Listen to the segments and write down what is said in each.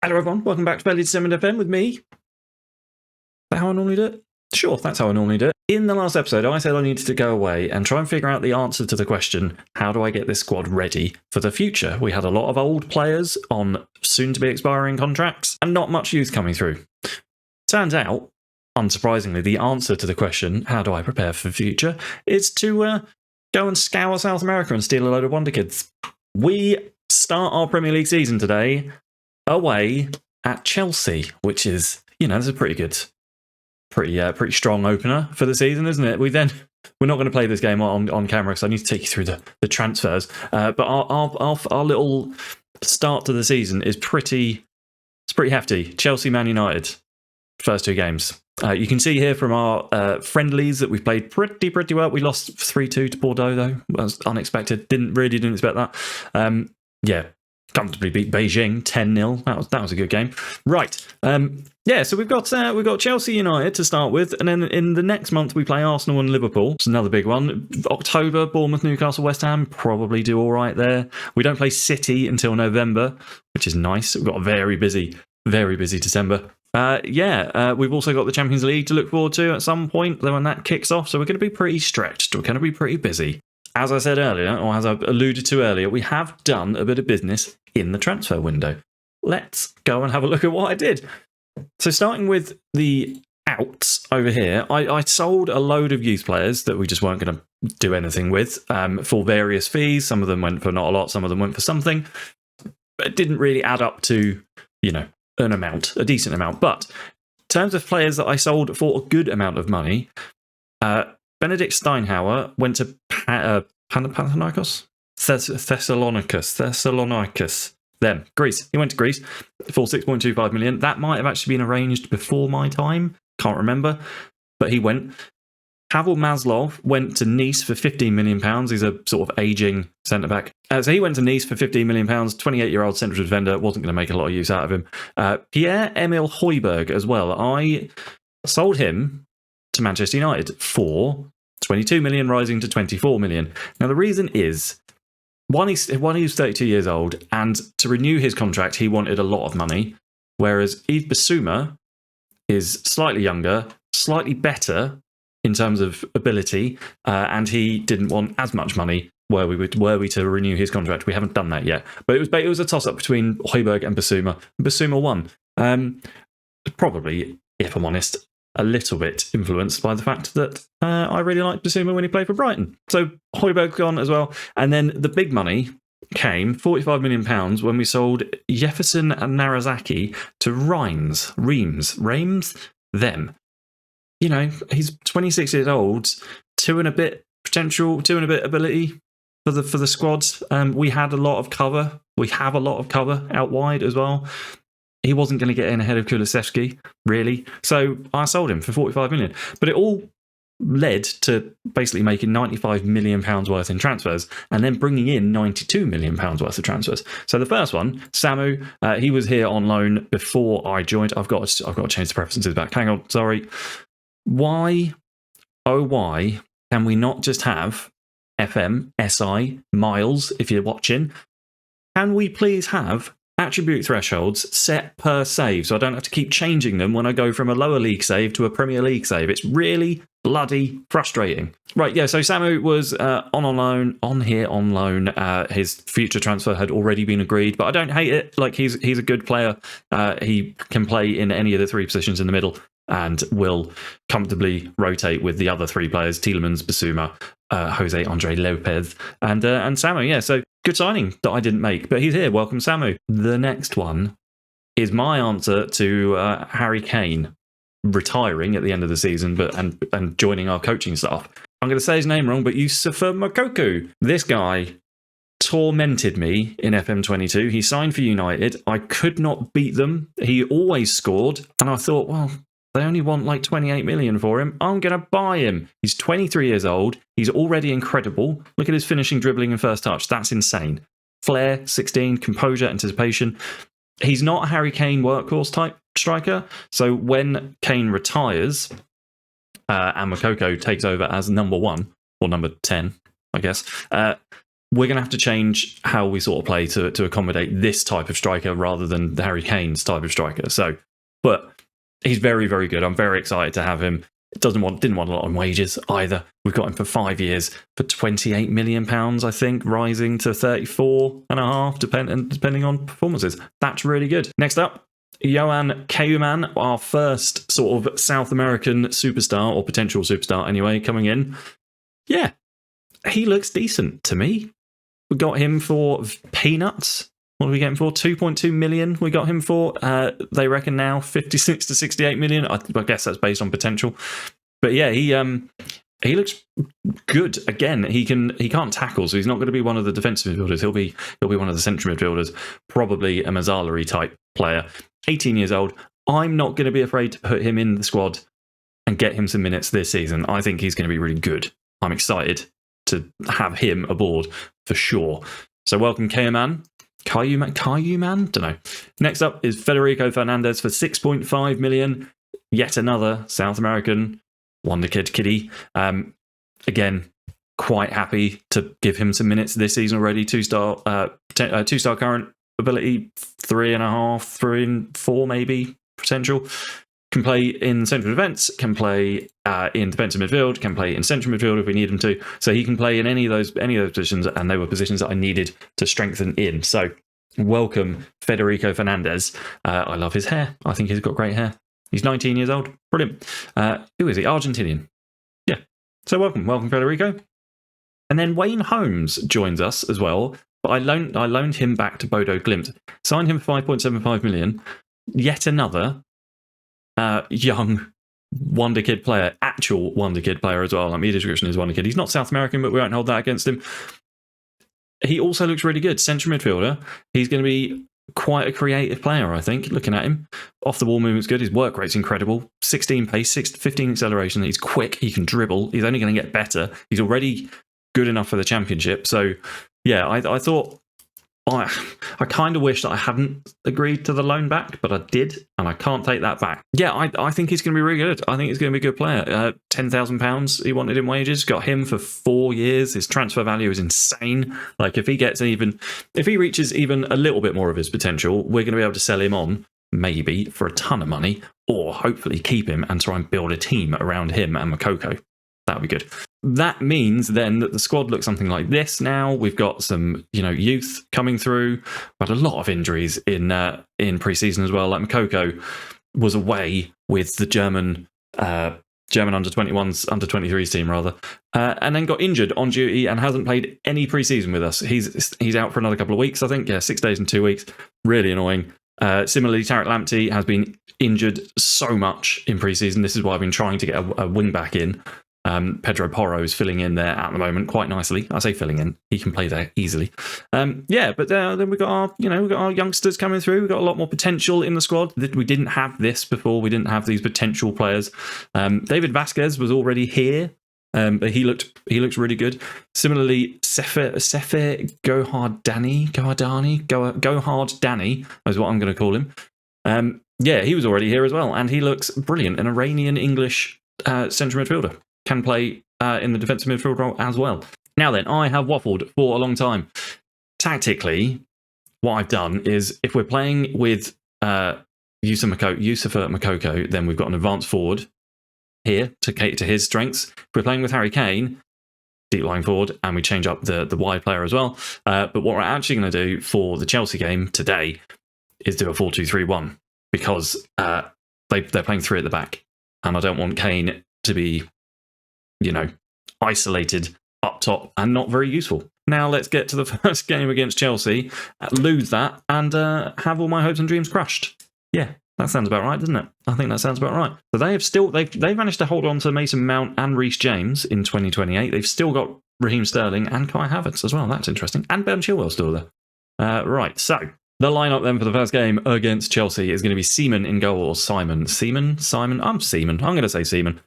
Hello everyone, welcome back to FairlyDeterminedFM with me. Is that how I normally do it? Sure, that's how I normally do it. In the last episode, I said I needed to go away and try and figure out the answer to the question, how do I get this squad ready for the future? We had a lot of old players on soon-to-be expiring contracts and not much youth coming through. Turns out, unsurprisingly, the answer to the question, how do I prepare for the future, is to go and scour South America and steal a load of wonder kids. We start our Premier League season today away at Chelsea, which is, this is a pretty good, pretty strong opener for the season, isn't it? We're not going to play this game on camera because I need to take you through the transfers. But our little start to the season is pretty hefty. Chelsea, Man United, first two games. You can see here from our friendlies that we've played pretty well. We lost 3-2 to Bordeaux though. That was unexpected. Didn't expect that. Comfortably beat Beijing 10-0. That was a good game. Right. So we've got Chelsea United to start with, and then in the next month we play Arsenal and Liverpool. It's another big one. October, Bournemouth, Newcastle, West Ham, probably do all right there. We don't play City until November, which is nice. We've got a very busy December. We've also got the Champions League to look forward to at some point when that kicks off, so we're going to be pretty stretched. We're going to be pretty busy. As I said earlier, or as I alluded to earlier, we have done a bit of business in the transfer window. Let's go and have a look at what I did. So starting with the outs over here, I sold a load of youth players that we just weren't going to do anything with for various fees. Some of them went for not a lot, some of them went for something. But it didn't really add up to, an amount, a decent amount. But in terms of players that I sold for a good amount of money, Benedict Steinhauer went to Panathinaikos? Thessalonicus. Then Greece. He went to Greece for 6.25 million. That might have actually been arranged before my time. Can't remember. But he went. Pavel Maslov went to Nice for £15 million. He's a sort of ageing centre-back. So he went to Nice for £15 million. 28-year-old central defender. Wasn't going to make a lot of use out of him. Pierre-Emile Højbjerg as well. I sold him to Manchester United for 22 million, rising to 24 million. Now, the reason is, one, he's 32 years old, and to renew his contract, he wanted a lot of money, whereas Yves Bissouma is slightly younger, slightly better in terms of ability, and he didn't want as much money were we to renew his contract. We haven't done that yet. But it was a toss-up between Højbjerg and Bissouma. Bissouma won. Probably, if I'm honest, a little bit influenced by the fact that I really liked Bissouma when he played for Brighton. So Højbjerg's gone as well. And then the big money came, £45 million, when we sold Jefferson and Narazaki to Reims. Them. He's 26 years old, two and a bit potential, two and a bit ability for the squad. We had a lot of cover. We have a lot of cover out wide as well. He wasn't going to get in ahead of Kulusevski, really. So I sold him for £45 million. But it all led to basically making £95 million worth in transfers and then bringing in £92 million worth of transfers. So the first one, Samu, he was here on loan before I joined. I've got to change the preferences back. Hang on, sorry. Why, oh why, can we not just have FM, SI, miles, if you're watching? Can we please have attribute thresholds set per save, so I don't have to keep changing them when I go from a lower league save to a Premier League save? It's really bloody frustrating. Right, yeah, so Samu was on loan. His future transfer had already been agreed, but I don't hate it. Like, he's a good player. He can play in any of the three positions in the middle and will comfortably rotate with the other three players, Tielemans, Bissouma, Jose Andre Lopez, and Samu. Yeah, so good signing that I didn't make, but he's here. Welcome, Samu. The next one is my answer to Harry Kane retiring at the end of the season, and joining our coaching staff. I'm going to say his name wrong, but Yusufa Moukoko. This guy tormented me in FM23. He signed for United. I could not beat them. He always scored, and I thought, well, they only want like 28 million for him. I'm going to buy him. He's 23 years old. He's already incredible. Look at his finishing, dribbling, and first touch. That's insane. Flair, 16, composure, anticipation. He's not a Harry Kane workhorse type striker. So when Kane retires and Moukoko takes over as number 1, or number 10, I guess, we're going to have to change how we sort of play to accommodate this type of striker rather than the Harry Kane's type of striker. So, but he's very, very good. I'm very excited to have him. Didn't want a lot on wages either. We've got him for 5 years for £28 million, I think, rising to 34.5, depending on performances. That's really good. Next up, Yohan Koeman, our first sort of South American superstar, or potential superstar anyway, coming in. Yeah, he looks decent to me. We got him for peanuts. What are we getting for? 2.2 million we got him for. They reckon now 56 to 68 million. I guess that's based on potential. But yeah, he looks good. Again, he can't tackle, so he's not going to be one of the defensive midfielders. He'll be one of the central midfielders, probably a Mazzalari type player. 18 years old. I'm not going to be afraid to put him in the squad and get him some minutes this season. I think he's going to be really good. I'm excited to have him aboard for sure. So welcome, Koeman. Koeman? Don't know. Next up is Federico Fernandez for 6.5 million. Yet another South American wonder kid kiddie. Again, quite happy to give him some minutes this season already. Two-star current ability, 3.5, 3 and 4 maybe potential. Can play in central defence, can play in defensive midfield, can play in central midfield if we need him to. So he can play in any of those positions, and they were positions that I needed to strengthen in. So welcome, Federico Fernandez. I love his hair. I think he's got great hair. He's 19 years old. Brilliant. Who is he? Argentinian. Yeah. So welcome, Federico. And then Wayne Holmes joins us as well. But I loaned him back to Bodo Glimt. Signed him for 5.75 million. Yet another young wonder kid player, actual wonder kid player as well. Media description is wonder kid. He's not South American, but we won't hold that against him. He also looks really good. Central midfielder. He's going to be quite a creative player, I think, looking at him. Off the ball movement's good. His work rate's incredible. 16 pace, 15 acceleration. He's quick. He can dribble. He's only going to get better. He's already good enough for the championship. So, yeah, I thought... I kind of wish that I hadn't agreed to the loan back, but I did, and I can't take that back. Yeah, I think he's going to be really good. I think he's going to be a good player. £10,000 he wanted in wages, got him for 4 years. His transfer value is insane. Like, if he reaches even a little bit more of his potential, we're going to be able to sell him on, maybe, for a ton of money, or hopefully keep him and try and build a team around him and Makoko. That would be good. That means then that the squad looks something like this now. We've got some, youth coming through. We've had a lot of injuries in pre-season as well. Like Makoko was away with the German under-21s, under-23s team rather, and then got injured on duty and hasn't played any pre-season with us. He's out for another couple of weeks, I think. Yeah, 6 days and 2 weeks. Really annoying. Similarly, Tarek Lamptey has been injured so much in pre-season. This is why I've been trying to get a wing back in. Pedro Porro is filling in there at the moment quite nicely. I say filling in; he can play there easily. Then we've got our youngsters coming through. We've got a lot more potential in the squad. We didn't have this before. We didn't have these potential players. David Vasquez was already here, but he looks really good. Similarly, Sefer Gohard Danny is what I'm going to call him. He was already here as well, and he looks brilliant. An Iranian English central midfielder. Can play in the defensive midfield role as well. Now then, I have waffled for a long time. Tactically, what I've done is if we're playing with Youssef Makoko, then we've got an advanced forward here to cater to his strengths. If we're playing with Harry Kane, deep lying forward, and we change up the wide player as well. But what we're actually going to do for the Chelsea game today is do a 4-2-3-1 because they're playing 3 at the back. And I don't want Kane to be isolated up top and not very useful. Now let's get to the first game against Chelsea, lose that, and have all my hopes and dreams crushed. Yeah, that sounds about right, doesn't it? I think that sounds about right. So they've managed to hold on to Mason Mount and Reece James in 2028. They've still got Raheem Sterling and Kai Havertz as well. That's interesting. And Ben Chilwell's still there. Right, so the lineup then for the first game against Chelsea is going to be Seaman in goal, or Simon. Simon? I'm Seaman. I'm going to say Seaman.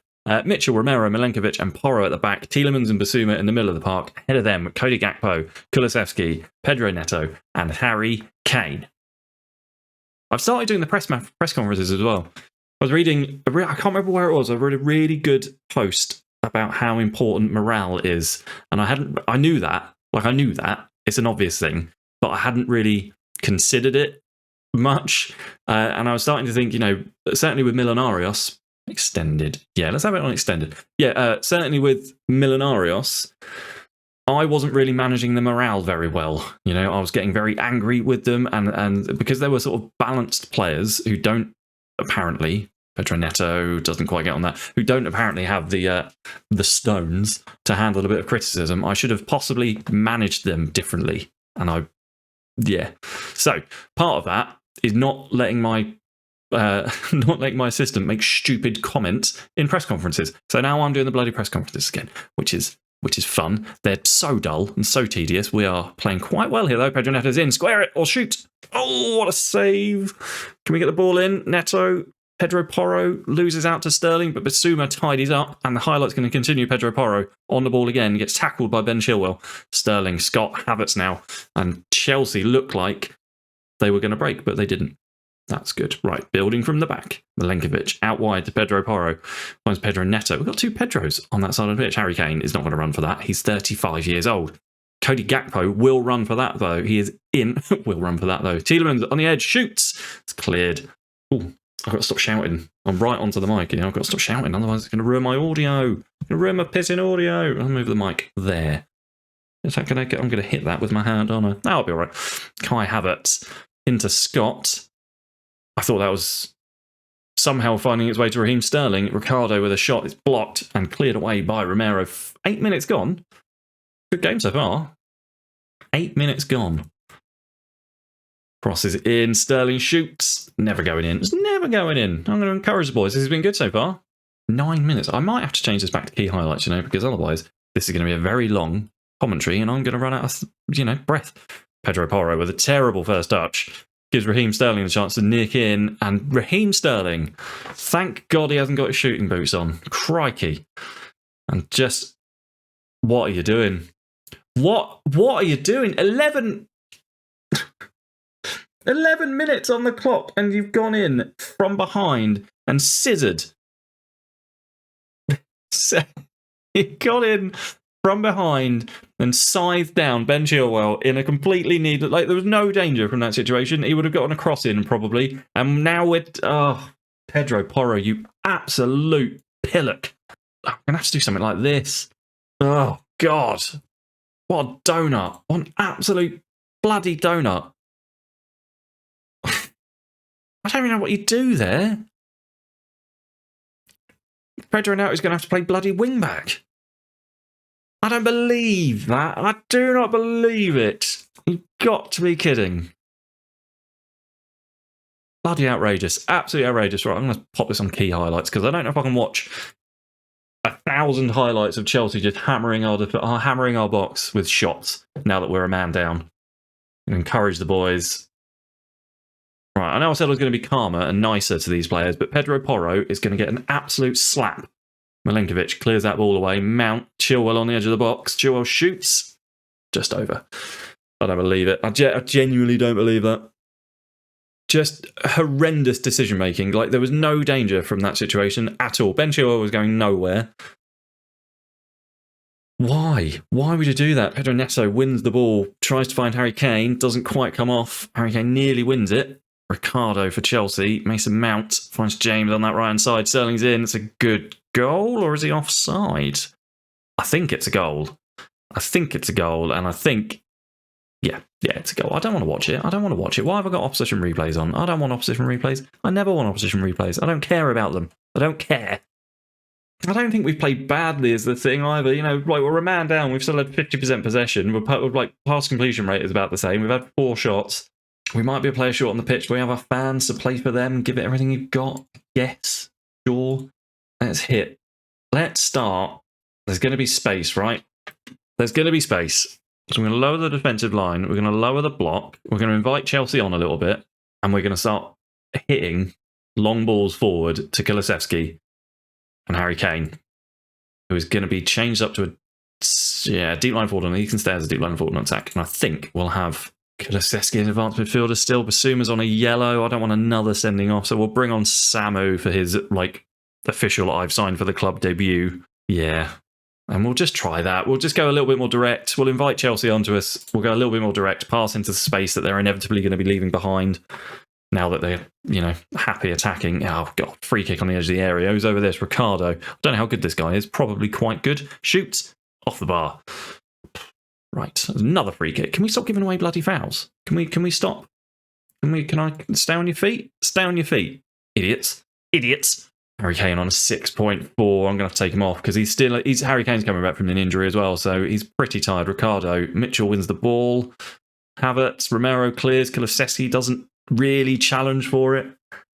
Mitchell, Romero, Milenkovic and Porro at the back. Tielemans and Basuma in the middle of the park. Ahead of them, Cody Gakpo, Kulusevski, Pedro Neto and Harry Kane. I've started doing the press conferences as well. I was reading, I can't remember where it was, I read a really good post about how important morale is. And I knew that, Like, I knew that. It's an obvious thing, but I hadn't really considered it much. And I was starting to think, you know, certainly with Milanarios, extended. Yeah, let's have it on extended. Yeah, certainly with Milanarios, I wasn't really managing the morale very well. You know, I was getting very angry with them, and because they were sort of balanced players who don't apparently, Pedro Neto doesn't quite get on that, who don't apparently have the stones to handle a bit of criticism, I should have possibly managed them differently. And so part of that is not letting my assistant make stupid comments in press conferences. So now I'm doing the bloody press conferences again, which is fun. They're so dull and so tedious. We are playing quite well here, though. Pedro Neto's in. Square it or shoot. Oh, what a save. Can we get the ball in? Neto. Pedro Porro loses out to Sterling, but Bissouma tidies up, and the highlight's going to continue. Pedro Porro on the ball again, gets tackled by Ben Chilwell. Sterling, Scott, Havertz now, and Chelsea looked like they were going to break, but they didn't. That's good. Right, building from the back. Milenkovic out wide to Pedro Porro. Finds Pedro Neto. We've got two Pedros on that side of the pitch. Harry Kane is not going to run for that. He's 35 years old. Cody Gakpo will run for that, though. He is in. Will run for that, though. Tielemans on the edge. Shoots. It's cleared. Ooh, I've got to stop shouting. I'm right onto the mic. You know, I've got to stop shouting. Otherwise, it's going to ruin my audio. It's going to ruin my pissing audio. I'll move the mic there. Is that going to I'm going to hit that with my hand, aren't I? That'll be all right. Kai Havertz into Scott. I thought that was somehow finding its way to Raheem Sterling. Ricardo with a shot is blocked and cleared away by Romero. 8 minutes gone. Good game so far. 8 minutes gone. Crosses in. Sterling shoots. Never going in. It's never going in. I'm going to encourage the boys. This has been good so far. 9 minutes. I might have to change this back to key highlights, you know, because otherwise this is going to be a very long commentary and I'm going to run out of, you know, breath. Pedro Porro with a terrible first touch. Gives Raheem Sterling the chance to nick in, and Raheem Sterling, thank God he hasn't got his shooting boots on. Crikey. And just, what are you doing? What are you doing? 11 minutes on the clock, and you've gone in from behind and scissored. You've gone in from behind and scythed down Ben Chilwell in a completely needless... Like, there was no danger from that situation. He would have gotten a cross in, probably. And now we're... Oh, Pedro Porro, you absolute pillock. I'm going to have to do something like this. Oh, God. What a donut. What an absolute bloody donut. I don't even know what you do there. Pedro now is going to have to play bloody wing-back. I don't believe that. I do not believe it. You've got to be kidding. Bloody outrageous. Absolutely outrageous. Right, I'm going to pop this on key highlights because I don't know if I can watch 1,000 highlights of Chelsea just hammering our box with shots now that we're a man down. And encourage the boys. Right, I know I said I was going to be calmer and nicer to these players, but Pedro Porro is going to get an absolute slap. Milenkovic clears that ball away. Mount. Chilwell on the edge of the box. Chilwell shoots. Just over. I don't believe it. I genuinely don't believe that. Just horrendous decision making. Like, there was no danger from that situation at all. Ben Chilwell was going nowhere. Why? Why would you do that? Pedro Neto wins the ball. Tries to find Harry Kane. Doesn't quite come off. Harry Kane nearly wins it. Ricardo for Chelsea. Mason Mount finds James on that right-hand side. Sterling's in. It's a good goal, or is he offside? I think it's a goal. And I think, yeah, it's a goal. I don't want to watch it. Why have I got opposition replays on? I don't want opposition replays. I never want opposition replays. I don't care about them. I don't care. I don't think we've played badly is the thing either. You know, like, we're a man down. We've still had 50% possession. We're like, pass completion rate is about the same. We've had 4 shots. We might be a player short on the pitch, but we have our fans to play for them. Give it everything you've got. Yes, sure. Let's hit. Let's start. There's going to be space, right? There's going to be space. So we're going to lower the defensive line. We're going to lower the block. We're going to invite Chelsea on a little bit. And we're going to start hitting long balls forward to Kulusevski and Harry Kane, who is going to be changed up to a deep line forward. And he can stay as a deep line forward on attack. And I think we'll have Kulusevski as advanced midfielder still. Basuma's on a yellow. I don't want another sending off. So we'll bring on Samu for his, like, official I've signed for the club debut. Yeah. And we'll just try that. We'll just go a little bit more direct. We'll invite Chelsea onto us. We'll go a little bit more direct, pass into the space that they're inevitably going to be leaving behind now that they're, happy attacking. Oh, God, free kick on the edge of the area. Who's over this? Ricardo. I don't know how good this guy is. Probably quite good. Shoots off the bar. Right, there's another free kick. Can we stop giving away bloody fouls? Can we stop? Can I stay on your feet? Stay on your feet. Idiots. Idiots. Harry Kane on a 6.4. I'm going to have to take him off because Harry Kane's coming back from an injury as well, so he's pretty tired. Ricardo, Mitchell wins the ball. Havertz, Romero clears. Kulusevski doesn't really challenge for it.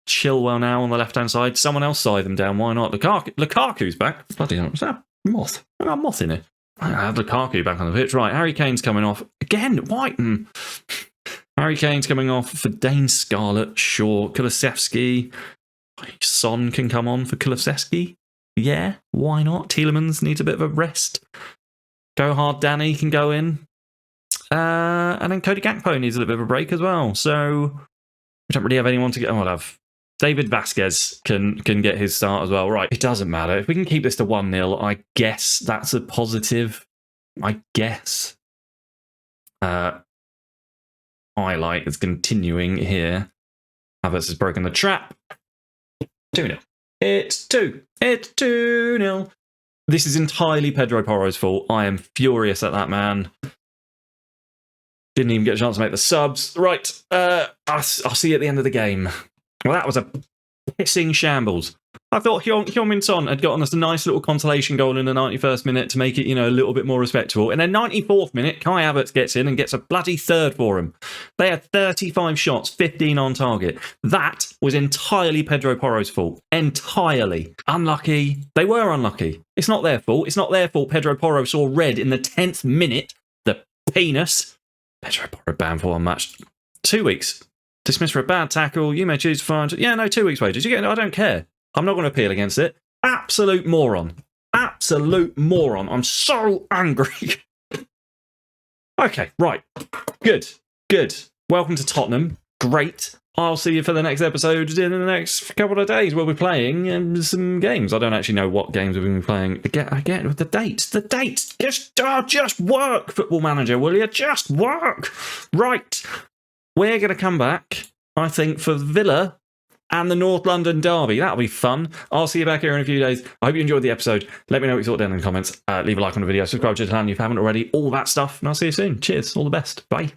Chilwell now on the left-hand side. Someone else side them down. Why not? Lukaku's back. Bloody hell, what's that? Moth. I got a moth in it. I have Lukaku back on the pitch. Right, Harry Kane's coming off. Again, Whiten. Harry Kane's coming off for Dane Scarlett. Sure. Kulusevski. Son can come on for Kulusevski. Yeah, why not? Tielemans needs a bit of a rest. Go hard Danny can go in. And then Cody Gakpo needs a little bit of a break as well. So we don't really have anyone to get. Oh, I'll have David Vasquez can get his start as well. Right, it doesn't matter. If we can keep this to 1-0, I guess that's a positive. I guess. Highlight is continuing here. Havertz has broken the trap. 2-0. It's 2-0. This is entirely Pedro Porro's fault. I am furious at that man. Didn't even get a chance to make the subs. Right, I'll see you at the end of the game. Well, that was a pissing shambles. I thought Heung-min Son had gotten us a nice little consolation goal in the 91st minute to make it, a little bit more respectable. In the 94th minute, Kai Havertz gets in and gets a bloody third for him. They had 35 shots, 15 on target. That was entirely Pedro Porro's fault. Entirely. Unlucky. They were unlucky. It's not their fault. It's not their fault Pedro Porro saw red in the 10th minute. The penis. Pedro Porro banned for one match. 2 weeks. Dismissed for a bad tackle. You may choose to find... Yeah, no, 2 weeks wages. I don't care. I'm not going to appeal against it. Absolute moron. Absolute moron. I'm so angry. Okay, right. Good. Welcome to Tottenham. Great. I'll see you for the next episode in the next couple of days. We'll be playing some games. I don't actually know what games we've been playing. Again, with the dates. The dates. Just work, Football Manager, will you? Just work. Right. We're going to come back, I think, for Villa and the North London derby. That'll be fun. I'll see you back here in a few days. I hope you enjoyed the episode. Let me know what you thought down in the comments. Leave a like on the video. Subscribe to the channel if you haven't already. All that stuff. And I'll see you soon. Cheers. All the best. Bye.